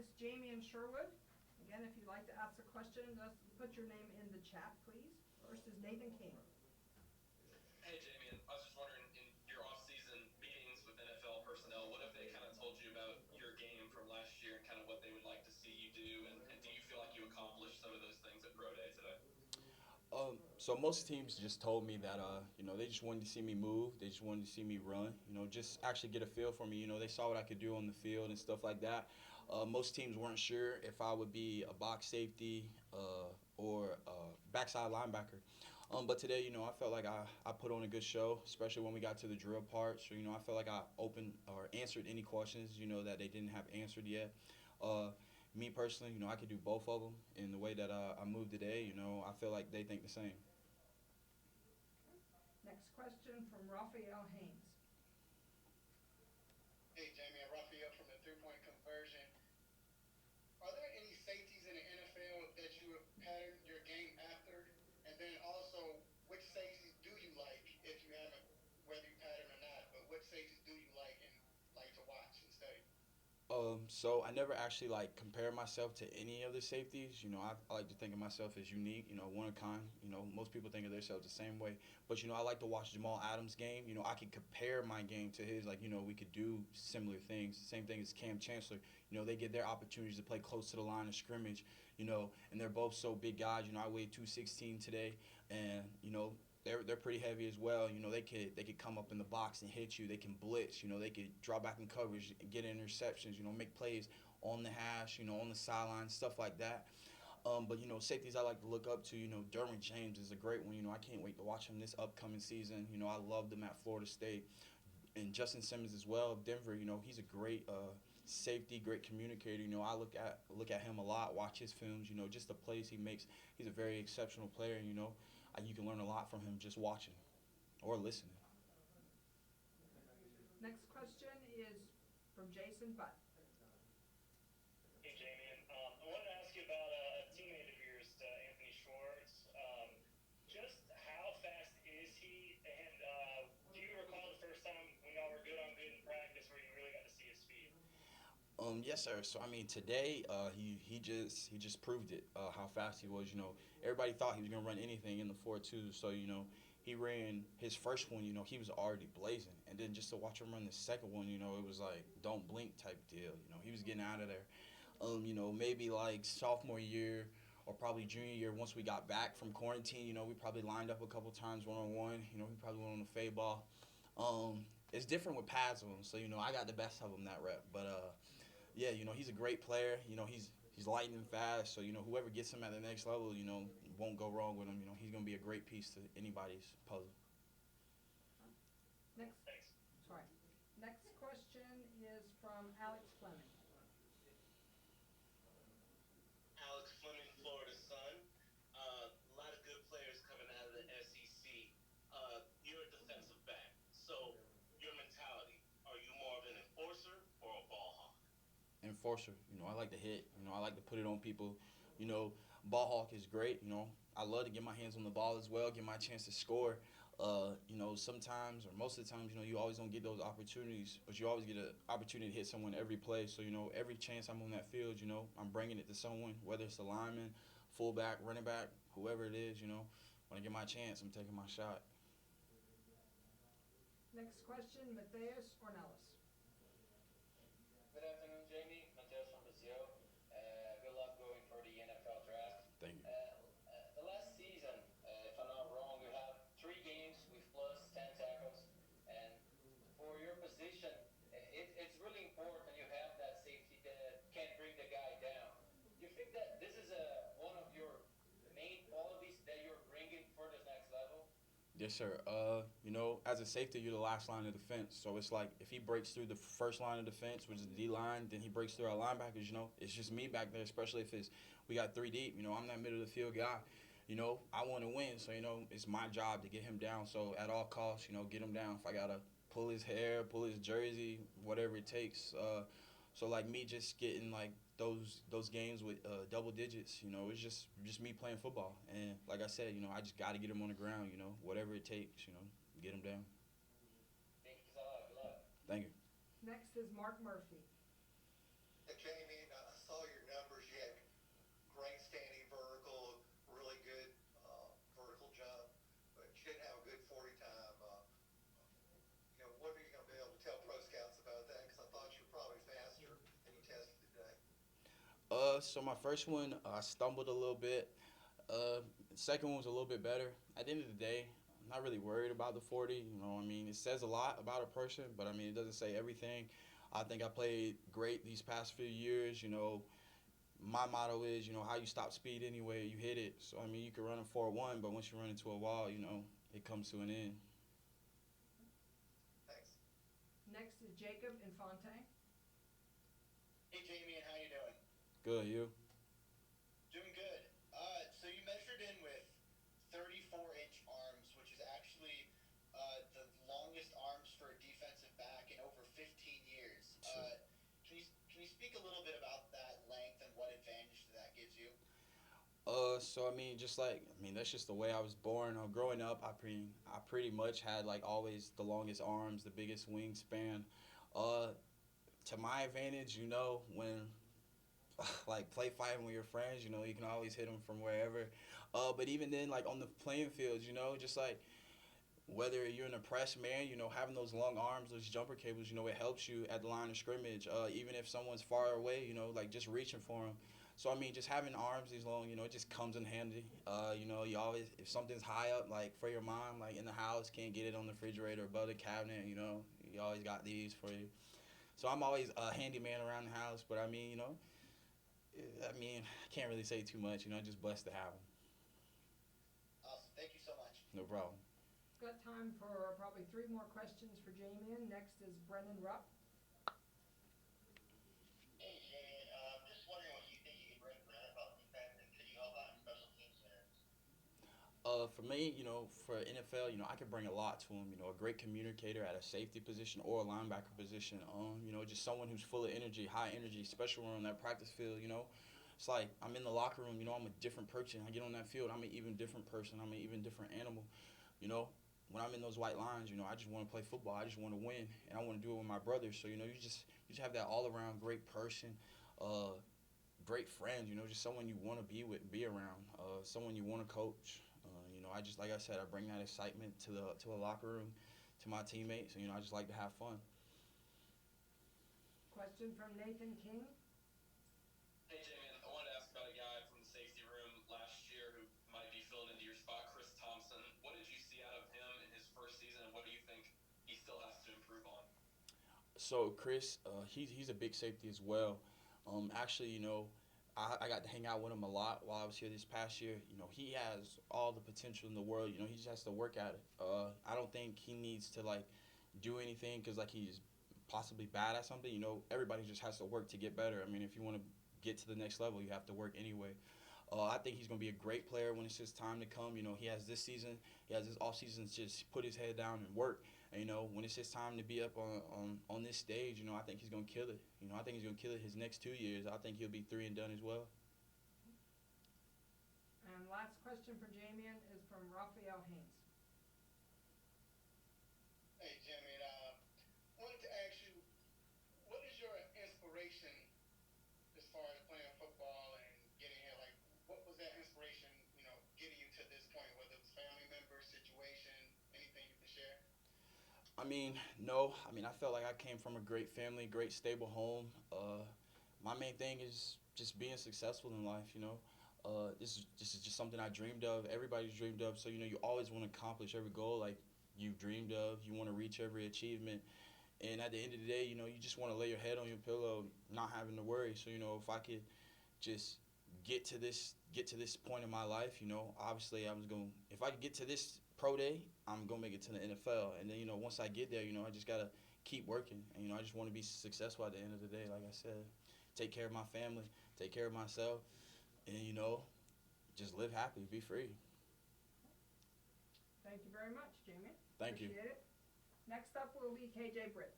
is Jamien Sherwood. Again, if you'd like to ask a question, just put your name in the chat, please. First is Nathan King. Hey, Jamien. I was just wondering, in your off-season meetings with NFL personnel, what have they kind of told you about your game from last year and kind of what they would like to see you do? And do you feel like you accomplished some of those things at Pro Day today? So most teams just told me that they just wanted to see me move. They just wanted to see me run. Just actually get a feel for me. They saw what I could do on the field and stuff like that. Most teams weren't sure if I would be a box safety or backside linebacker. But today, I felt like I put on a good show, especially when we got to the drill part. So, I felt like I opened or answered any questions, that they didn't have answered yet. Uh, Me personally, I could do both of them. In the way that I move today, I feel like they think the same. Next question from Raphael Haynes. Hey, Jamie, Raphael from the three-point conversion. Are there any safeties in the NFL that you have patterned your game after? And then also, which safeties do you like if you haven't, whether you pattern or not, but what safeties do you like and like to watch and study? So I never actually like compare myself to any of the safeties. I like to think of myself as unique. One of a kind. Most people think of themselves the same way. But I like to watch Jamal Adams' game. I can compare my game to his. Like we could do similar things. Same thing as Cam Chancellor. They get their opportunities to play close to the line of scrimmage. And they're both so big guys. I weighed 216 today, and they're pretty heavy as well. They could come up in the box and hit you. They can blitz. They could draw back in coverage, get interceptions. Make plays on the hash. On the sideline, stuff like that. But safeties I like to look up to. Derwin James is a great one. I can't wait to watch him this upcoming season. I loved him at Florida State, and Justin Simmons as well of Denver. He's a great safety, great communicator. I look at him a lot, watch his films. Just the plays he makes. He's a very exceptional player. You can learn a lot from him just watching or listening. Next question is from Jason Butt. Hey, Jamie. I wanted to ask you about a teammate of yours, Anthony Schwartz. Just how fast is he? And do you recall the first time when y'all were good on good in practice where you really got to see his speed? Yes, sir. So I mean, today he just proved it. How fast he was. Everybody thought he was gonna run anything in the 4.2. So he ran his first one. He was already blazing, and then just to watch him run the second one, it was like don't blink type deal. He was getting out of there. Maybe like sophomore year or probably junior year. Once we got back from quarantine, we probably lined up a couple times 1-on-1. We probably went on the fade ball. It's different with pads on, so I got the best of him that rep. But yeah, he's a great player. He's lightning fast. So whoever gets him at the next level, won't go wrong with him. He's gonna be a great piece to anybody's puzzle. Next, Thanks. sorry. Next question is from Alex Fleming. Alex Fleming, Florida Sun. A lot of good players coming out of the SEC. You're a defensive back. So, your mentality, are you more of an enforcer or a ball hawk? Enforcer. I like to hit. I like to put it on people. You know, Ball hawk is great. I love to get my hands on the ball as well, get my chance to score. Sometimes or most of the times, you always don't get those opportunities, but you always get an opportunity to hit someone every play. So, every chance I'm on that field, I'm bringing it to someone, whether it's a lineman, fullback, running back, whoever it is, when I get my chance, I'm taking my shot. Next question, Matthias Ornelas. Good afternoon, Jamie. Mateus from Brazil. Good luck going for the NFL draft. Thank you. The last season, if I'm not wrong, you have 3 games with plus 10 tackles. And for your position, it's really important you have that safety that can bring the guy down. Do you think that this is one of your main qualities that you're bringing for this next level? Yes, sir. As a safety, you're the last line of defense. So it's like if he breaks through the first line of defense, which is the D line, then he breaks through our linebackers. It's just me back there, especially if we got 3 deep. I'm that middle of the field guy. I want to win, so it's my job to get him down. So at all costs, get him down. If I gotta pull his hair, pull his jersey, whatever it takes. So like me just getting like those games with double digits, it's just me playing football. And like I said, I just got to get him on the ground, whatever it takes, get him down. Thank you so much. Good luck. Thank you. Next is Mark Murphy. Jamie, I saw So my first one, I stumbled a little bit. The second one was a little bit better. At the end of the day, I'm not really worried about the 40. You know, I mean, it says a lot about a person, but I mean, it doesn't say everything. I think I played great these past few years. You know, my motto is, you know, how you stop speed anyway, you hit it. So I mean, you can run a 4-1, but once you run into a wall, you know, it comes to an end. Thanks. Next is Jacob Infante. Hey, Jamie, how you doing? Good, you? Doing good. So you measured in with 34-inch arms, which is actually the longest arms for a defensive back in over 15 years. Can you speak a little bit about that length and what advantage that gives you? So I mean, that's just the way I was born. Growing up, I pretty much had like always the longest arms, the biggest wingspan. Uh, to my advantage, you know, when like play fighting with your friends, you know, you can always hit them from wherever. But even then, like on the playing field, you know, just like whether you're an oppressed man, you know, having those long arms, those jumper cables, you know, it helps you at the line of scrimmage. Even if someone's far away, you know, like just reaching for them. So I mean, just having arms these long, you know, it just comes in handy. You know, you always if something's high up, like for your mom, like in the house, can't get it on the refrigerator above the cabinet, you know, you always got these for you. So I'm always a handyman around the house. But I mean, you know, I can't really say too much. You know, just blessed to have them. Awesome. Thank you so much. No problem. Got time for probably three more questions for Jamien. Next is Brennan Rupp. Hey, Jamie, just wondering what you think you can bring for NFL defense, and could you help out in special teams scenarios? For me, you know, for NFL, you know, I can bring a lot to him. You know, a great communicator at a safety position or a linebacker position. You know, just someone who's full of energy, high energy, especially when on that practice field. You know, it's like I'm in the locker room. You know, I'm a different person. I get on that field, I'm an even different person. I'm an even different animal. You know, when I'm in those white lines, you know, I just want to play football. I just want to win, and I want to do it with my brothers. So you know, you just have that all around great person. Uh, Great friends, you know, just someone you want to be with, be around, someone you want to coach. You know, I just like I said, I bring that excitement to a locker room, to my teammates, and you know, I just like to have fun. Question from Nathan King. Hey, Jamie, I wanted to ask about a guy from the safety room last year who might be filling into your spot, Chris Thompson. What did you see out of him in his first season, and what do you think he still has to improve on? So Chris, he's a big safety as well. Actually, you know, I got to hang out with him a lot while I was here this past year. You know, he has all the potential in the world. You know, he just has to work at it. I don't think he needs to like do anything because like he's possibly bad at something. You know, everybody just has to work to get better. I mean, if you want to get to the next level, you have to work anyway. I think he's going to be a great player when it's his time to come. You know, he has this season, he has this off season to just put his head down and work. And, you know, when it's his time to be up on this stage, you know, I think he's going to kill it. You know, I think he's going to kill it his next 2 years. I think he'll be three and done as well. And last question for Jamien is from Raphael Haynes. Hey, Jamie, wanted to ask you, what is your inspiration as far as playing football and getting here? Like, what was that inspiration, getting you to this point, whether it's family member, situation, anything you can share? I mean, no. I mean, I felt like I came from a great family, great stable home. My main thing is just being successful in life. You know, this is just something I dreamed of. Everybody's dreamed of. So you know, you always want to accomplish every goal like you've dreamed of. You want to reach every achievement. And at the end of the day, you know, you just want to lay your head on your pillow, not having to worry. So you know, if I could just get to this point in my life, you know, obviously I was going. If I could get to this pro day, I'm gonna make it to the NFL. And then you know, once I get there, you know, I just gotta keep working. And you know, I just want to be successful at the end of the day. Like I said, take care of my family, take care of myself, and you know, just live happy, be free. Thank you very much, Jamien. Thank you. Appreciate it. Next up will be KJ Britt.